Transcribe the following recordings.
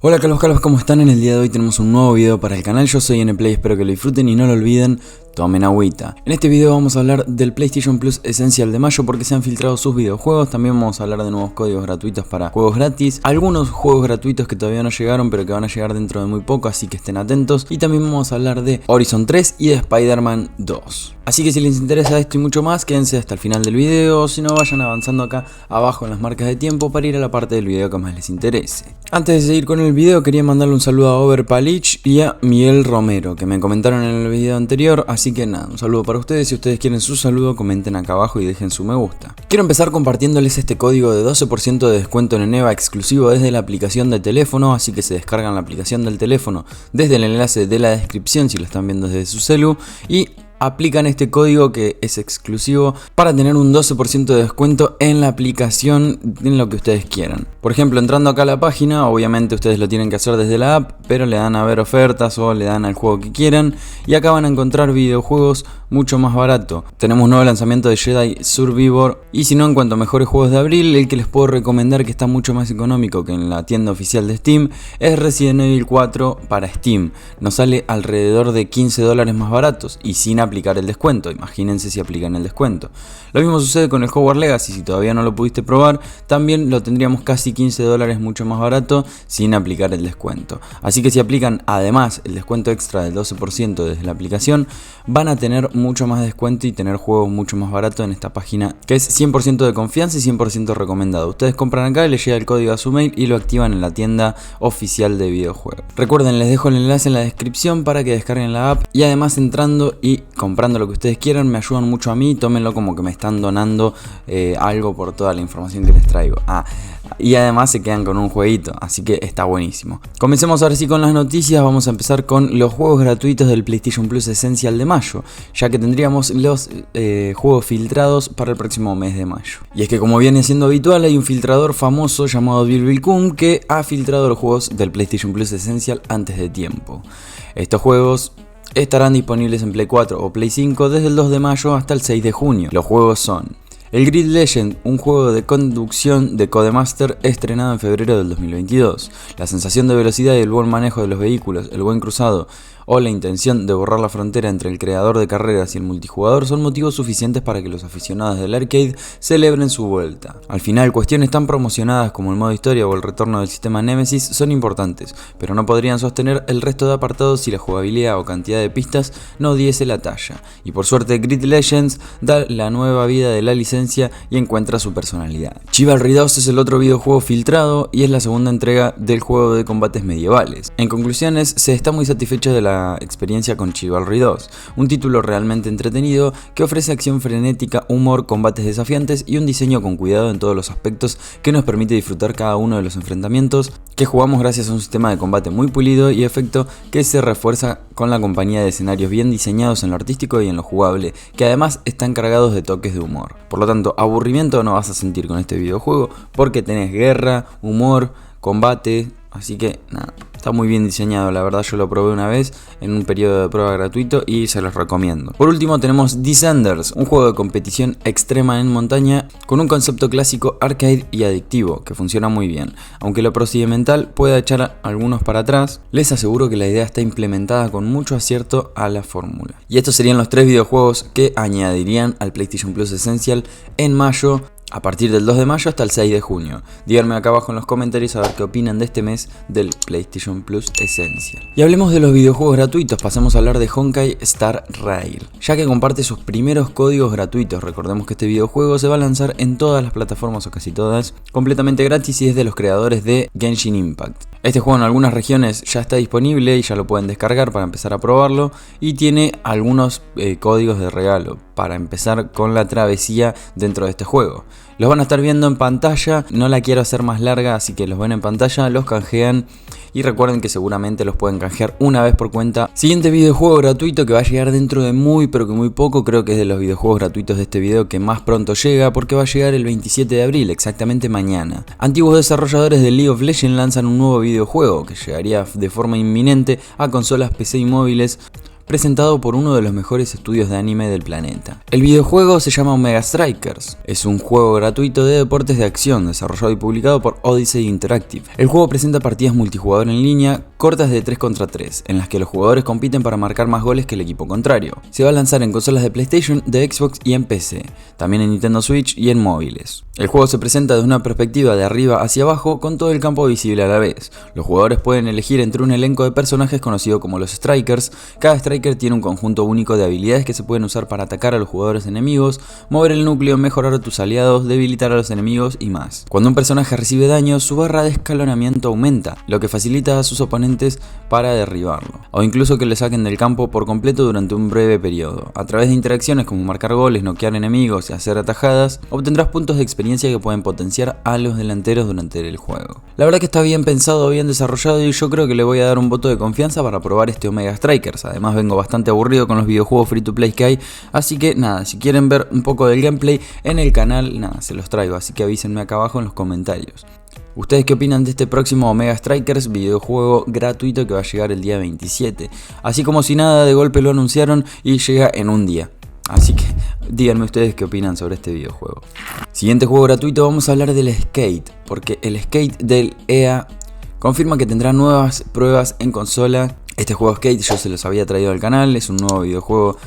Hola Carlos, ¿cómo están? En el día de hoy tenemos un nuevo video para el canal. Yo soy NPlay, espero que lo disfruten y no lo olviden, tomen agüita. En este video vamos a hablar del PlayStation Plus Essential de mayo porque se han filtrado sus videojuegos. También vamos a hablar de nuevos códigos gratuitos para juegos gratis, algunos juegos gratuitos que todavía no llegaron pero que van a llegar dentro de muy poco, así que estén atentos. Y también vamos a hablar de Horizon 3 y de Spider-Man 2. Así que si les interesa esto y mucho más, quédense hasta el final del video, o si no vayan avanzando acá abajo en las marcas de tiempo para ir a la parte del video que más les interese. Antes de seguir con el video quería mandarle un saludo a Overpalich y a Miguel Romero que me comentaron en el video anterior, así que nada, un saludo para ustedes. Si ustedes quieren su saludo, comenten acá abajo y dejen su me gusta. Quiero empezar compartiéndoles este código de 12% de descuento en Eneva exclusivo desde la aplicación de teléfono, así que se descargan la aplicación del teléfono desde el enlace de la descripción si lo están viendo desde su celu y aplican este código que es exclusivo para tener un 12% de descuento en la aplicación en lo que ustedes quieran. Por ejemplo, entrando acá a la página, obviamente ustedes lo tienen que hacer desde la app, pero le dan a ver ofertas o le dan al juego que quieran y acá van a encontrar videojuegos mucho más barato. Tenemos un nuevo lanzamiento de Jedi Survivor y si no, en cuanto a mejores juegos de abril, el que les puedo recomendar que está mucho más económico que en la tienda oficial de Steam es Resident Evil 4 para Steam. Nos sale alrededor de $15 más baratos y sin aplicar el descuento. Imagínense si aplican el descuento. Lo mismo sucede con el Hogwarts Legacy. Si todavía no lo pudiste probar, también lo tendríamos casi $15 mucho más barato sin aplicar el descuento. Así que si aplican además el descuento extra del 12% desde la aplicación, van a tener mucho más descuento y tener juegos mucho más baratos en esta página que es 100% de confianza y 100% recomendado. Ustedes compran acá, les llega el código a su mail y lo activan en la tienda oficial de videojuegos. Recuerden, les dejo el enlace en la descripción para que descarguen la app y además entrando y comprando lo que ustedes quieran me ayudan mucho a mí. Tómenlo como que me están donando algo por toda la información que les traigo. Y además se quedan con un jueguito, así que está buenísimo. Comencemos ahora sí con las noticias. Vamos a empezar con los juegos gratuitos del PlayStation Plus Essential de mayo, ya que tendríamos los juegos filtrados para el próximo mes de mayo. Y es que, como viene siendo habitual, hay un filtrador famoso llamado Bilbilcum que ha filtrado los juegos del PlayStation Plus Essential antes de tiempo. Estos juegos estarán disponibles en Play 4 o Play 5 desde el 2 de mayo hasta el 6 de junio. Los juegos son el Grid Legend, un juego de conducción de Codemaster estrenado en febrero del 2022. La sensación de velocidad y el buen manejo de los vehículos, el buen cruzado o la intención de borrar la frontera entre el creador de carreras y el multijugador son motivos suficientes para que los aficionados del arcade celebren su vuelta. Al final, cuestiones tan promocionadas como el modo historia o el retorno del sistema Nemesis son importantes, pero no podrían sostener el resto de apartados si la jugabilidad o cantidad de pistas no diese la talla. Y por suerte, Grid Legends da la nueva vida de la licencia y encuentra su personalidad. Chivalry 2 es el otro videojuego filtrado y es la segunda entrega del juego de combates medievales. En conclusiones, se está muy satisfecho de la experiencia con Chivalry 2, un título realmente entretenido que ofrece acción frenética, humor, combates desafiantes y un diseño con cuidado en todos los aspectos que nos permite disfrutar cada uno de los enfrentamientos que jugamos gracias a un sistema de combate muy pulido y efecto que se refuerza con la compañía de escenarios bien diseñados en lo artístico y en lo jugable, que además están cargados de toques de humor. Por lo tanto, aburrimiento no vas a sentir con este videojuego porque tenés guerra, humor, combate, así que nada. Está muy bien diseñado, la verdad yo lo probé una vez en un periodo de prueba gratuito y se los recomiendo. Por último tenemos Descenders, un juego de competición extrema en montaña con un concepto clásico arcade y adictivo que funciona muy bien. Aunque lo procedimental pueda echar a algunos para atrás, les aseguro que la idea está implementada con mucho acierto a la fórmula. Y estos serían los 3 videojuegos que añadirían al PlayStation Plus Essential en mayo, a partir del 2 de mayo hasta el 6 de junio. Díganme acá abajo en los comentarios a ver qué opinan de este mes del PlayStation Plus Essential. Y hablemos de los videojuegos gratuitos, pasamos a hablar de Honkai Star Rail, ya que comparte sus primeros códigos gratuitos. Recordemos que este videojuego se va a lanzar en todas las plataformas o casi todas, completamente gratis y es de los creadores de Genshin Impact. Este juego en algunas regiones ya está disponible y ya lo pueden descargar para empezar a probarlo y tiene algunos códigos de regalo para empezar con la travesía dentro de este juego. Los van a estar viendo en pantalla, no la quiero hacer más larga, así que los ven en pantalla, los canjean y recuerden que seguramente los pueden canjear una vez por cuenta. Siguiente videojuego gratuito que va a llegar dentro de muy pero que muy poco, creo que es de los videojuegos gratuitos de este video que más pronto llega porque va a llegar el 27 de abril, exactamente mañana. Antiguos desarrolladores de League of Legends lanzan un nuevo videojuego que llegaría de forma inminente a consolas PC y móviles presentado por uno de los mejores estudios de anime del planeta. El videojuego se llama Omega Strikers, es un juego gratuito de deportes de acción desarrollado y publicado por Odyssey Interactive. El juego presenta partidas multijugador en línea cortas de 3 contra 3, en las que los jugadores compiten para marcar más goles que el equipo contrario. Se va a lanzar en consolas de PlayStation, de Xbox y en PC, también en Nintendo Switch y en móviles. El juego se presenta desde una perspectiva de arriba hacia abajo con todo el campo visible a la vez. Los jugadores pueden elegir entre un elenco de personajes conocido como los Strikers. Cada Striker tiene un conjunto único de habilidades que se pueden usar para atacar a los jugadores enemigos, mover el núcleo, mejorar a tus aliados, debilitar a los enemigos y más. Cuando un personaje recibe daño, su barra de escalonamiento aumenta, lo que facilita a sus oponentes para derribarlo, o incluso que le saquen del campo por completo durante un breve periodo. A través de interacciones como marcar goles, noquear enemigos y hacer atajadas, obtendrás puntos de experiencia que pueden potenciar a los delanteros durante el juego. La verdad que está bien pensado, bien desarrollado y yo creo que le voy a dar un voto de confianza para probar este Omega Strikers. Además vengo bastante aburrido con los videojuegos free to play que hay, así que nada, si quieren ver un poco del gameplay en el canal, nada, se los traigo, así que avísenme acá abajo en los comentarios. ¿Ustedes qué opinan de este próximo Omega Strikers, videojuego gratuito que va a llegar el día 27? Así como si nada, de golpe lo anunciaron y llega en un día. Así que díganme ustedes qué opinan sobre este videojuego. Siguiente juego gratuito, vamos a hablar del Skate, porque el Skate del EA confirma que tendrá nuevas pruebas en consola. Este juego Skate yo se los había traído al canal, es un nuevo videojuego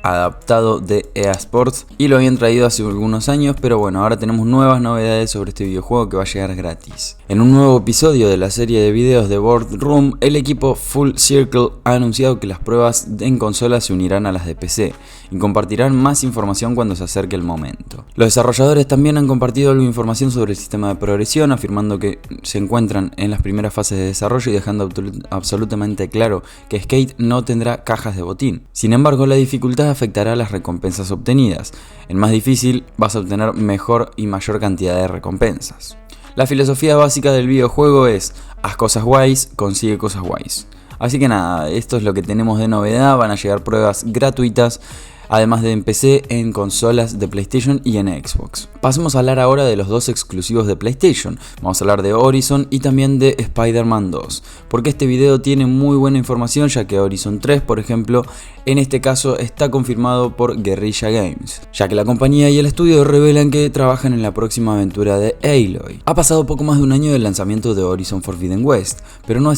adaptado de EA Sports y lo habían traído hace algunos años, pero bueno, ahora tenemos nuevas novedades sobre este videojuego que va a llegar gratis. En un nuevo episodio de la serie de videos de Boardroom, el equipo Full Circle ha anunciado que las pruebas en consola se unirán a las de PC y compartirán más información cuando se acerque el momento. Los desarrolladores también han compartido algo de información sobre el sistema de progresión, afirmando que se encuentran en las primeras fases de desarrollo y dejando absolutamente claro que Skate no tendrá cajas de botín. Sin embargo, la dificultad afectará las recompensas obtenidas. En más difícil vas a obtener mejor y mayor cantidad de recompensas. La filosofía básica del videojuego es: haz cosas guays, consigue cosas guays. Así que nada, esto es lo que tenemos de novedad. Van a llegar pruebas gratuitas, además de en PC, en consolas de PlayStation y en Xbox. Pasemos a hablar ahora de los dos exclusivos de PlayStation. Vamos a hablar de Horizon y también de Spider-Man 2, porque este video tiene muy buena información, ya que Horizon 3, por ejemplo, en este caso está confirmado por Guerrilla Games, ya que la compañía y el estudio revelan que trabajan en la próxima aventura de Aloy. Ha pasado poco más de un año del lanzamiento de Horizon Forbidden West, pero no ha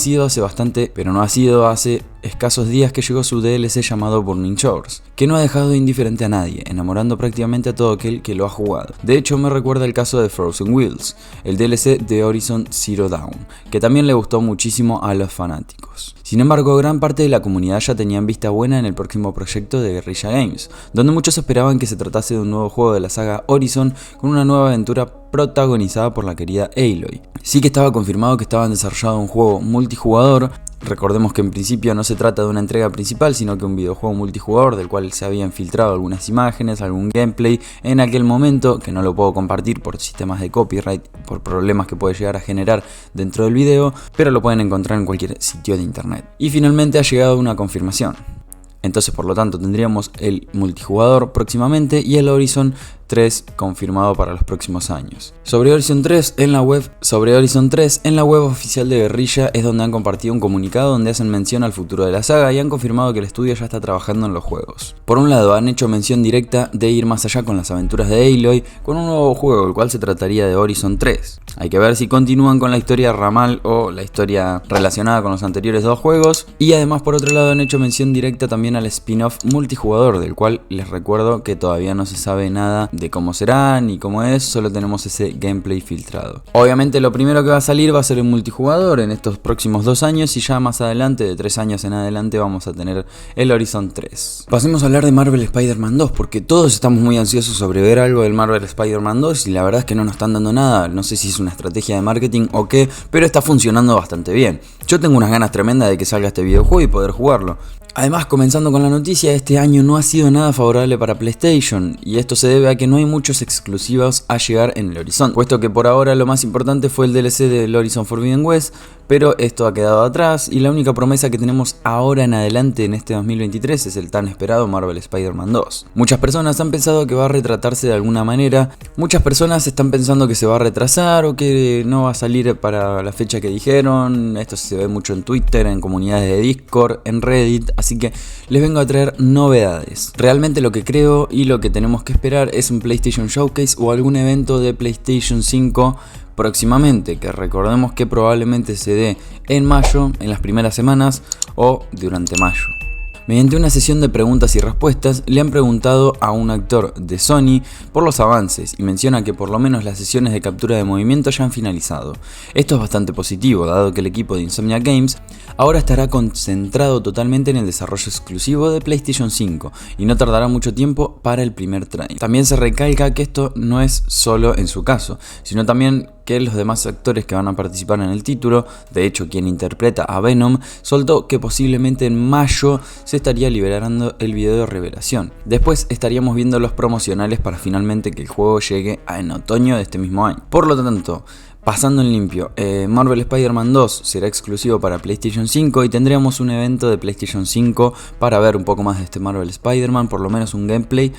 sido hace escasos días que llegó su DLC llamado Burning Shores, que no ha dejado indiferente a nadie, enamorando prácticamente a todo aquel que lo ha jugado. De hecho, me recuerda el caso de Frozen Wilds, el DLC de Horizon Zero Dawn, que también le gustó muchísimo a los fanáticos. Sin embargo, gran parte de la comunidad ya tenía en vista buena en el próximo proyecto de Guerrilla Games, donde muchos esperaban que se tratase de un nuevo juego de la saga Horizon con una nueva aventura protagonizada por la querida Aloy. Sí que estaba confirmado que estaban desarrollando un juego multijugador. Recordemos que en principio no se trata de una entrega principal, sino que un videojuego multijugador del cual se habían filtrado algunas imágenes, algún gameplay en aquel momento, que no lo puedo compartir por sistemas de copyright, por problemas que puede llegar a generar dentro del video, pero lo pueden encontrar en cualquier sitio de internet. Y finalmente ha llegado una confirmación. Entonces, por lo tanto, tendríamos el multijugador próximamente y el Horizon 3 confirmado para los próximos años. Sobre Horizon 3 en la web oficial de Guerrilla es donde han compartido un comunicado donde hacen mención al futuro de la saga y han confirmado que el estudio ya está trabajando en los juegos. Por un lado, han hecho mención directa de ir más allá con las aventuras de Aloy con un nuevo juego, el cual se trataría de Horizon 3. Hay que ver si continúan con la historia ramal o la historia relacionada con los anteriores dos juegos. Y además, por otro lado, han hecho mención directa también al spin-off multijugador, del cual les recuerdo que todavía no se sabe nada de cómo será ni cómo es, solo tenemos ese gameplay filtrado. Obviamente lo primero que va a salir va a ser el multijugador en estos próximos 2 años y ya más adelante, de 3 años en adelante, vamos a tener el Horizon 3. Pasemos a hablar de Marvel Spider-Man 2, porque todos estamos muy ansiosos sobre ver algo del Marvel Spider-Man 2 y la verdad es que no nos están dando nada. No sé si es una estrategia de marketing o qué, pero está funcionando bastante bien. Yo tengo unas ganas tremendas de que salga este videojuego y poder jugarlo. Además, comenzando con la noticia, este año no ha sido nada favorable para PlayStation, y esto se debe a que no hay muchos exclusivos a llegar en el horizonte, puesto que por ahora lo más importante fue el DLC del Horizon Forbidden West, pero esto ha quedado atrás y la única promesa que tenemos ahora en adelante en este 2023 es el tan esperado Marvel Spider-Man 2. Muchas personas han pensado que va a retratarse de alguna manera, muchas personas están pensando que se va a retrasar o que no va a salir para la fecha que dijeron. Esto se ve mucho en Twitter, en comunidades de Discord, en Reddit, así que les vengo a traer novedades. Realmente lo que creo y lo que tenemos que esperar es un PlayStation Showcase o algún evento de PlayStation 5 próximamente, que recordemos que probablemente se dé en mayo, en las primeras semanas o durante mayo. Mediante una sesión de preguntas y respuestas, le han preguntado a un actor de Sony por los avances y menciona que por lo menos las sesiones de captura de movimiento ya han finalizado. Esto es bastante positivo, dado que el equipo de Insomniac Games ahora estará concentrado totalmente en el desarrollo exclusivo de PlayStation 5 y no tardará mucho tiempo para el primer trailer. También se recalca que esto no es solo en su caso, sino también que los demás actores que van a participar en el título, de hecho quien interpreta a Venom, soltó que posiblemente en mayo se estaría liberando el video de revelación. Después estaríamos viendo los promocionales para finalmente que el juego llegue en otoño de este mismo año. Por lo tanto, pasando en limpio, Marvel Spider-Man 2 será exclusivo para PlayStation 5 y tendríamos un evento de PlayStation 5 para ver un poco más de este Marvel Spider-Man, por lo menos un gameplay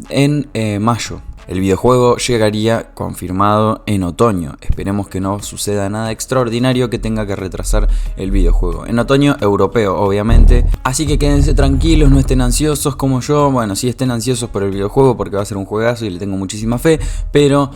en mayo. El videojuego llegaría confirmado en otoño. Esperemos que no suceda nada extraordinario que tenga que retrasar el videojuego. En otoño europeo, obviamente. Así que quédense tranquilos, no estén ansiosos como yo. Bueno, sí estén ansiosos por el videojuego porque va a ser un juegazo y le tengo muchísima fe. Pero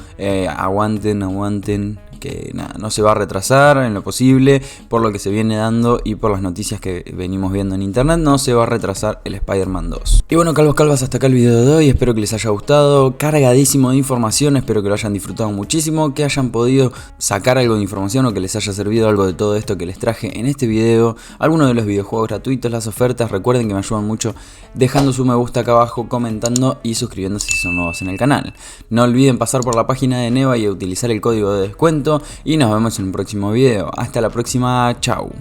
aguanten. Que nada, no se va a retrasar en lo posible por lo que se viene dando y por las noticias que venimos viendo en internet. No se va a retrasar el Spider-Man 2. Y bueno, calvas, hasta acá el video de hoy. Espero que les haya gustado, cargadísimo de información. Espero que lo hayan disfrutado muchísimo, que hayan podido sacar algo de información o que les haya servido algo de todo esto que les traje en este video. Algunos de los videojuegos gratuitos, las ofertas, recuerden que me ayudan mucho dejando su me gusta acá abajo, comentando y suscribiéndose si son nuevos en el canal. No olviden pasar por la página de Neva y utilizar el código de descuento. Y nos vemos en un próximo video. Hasta la próxima, chau.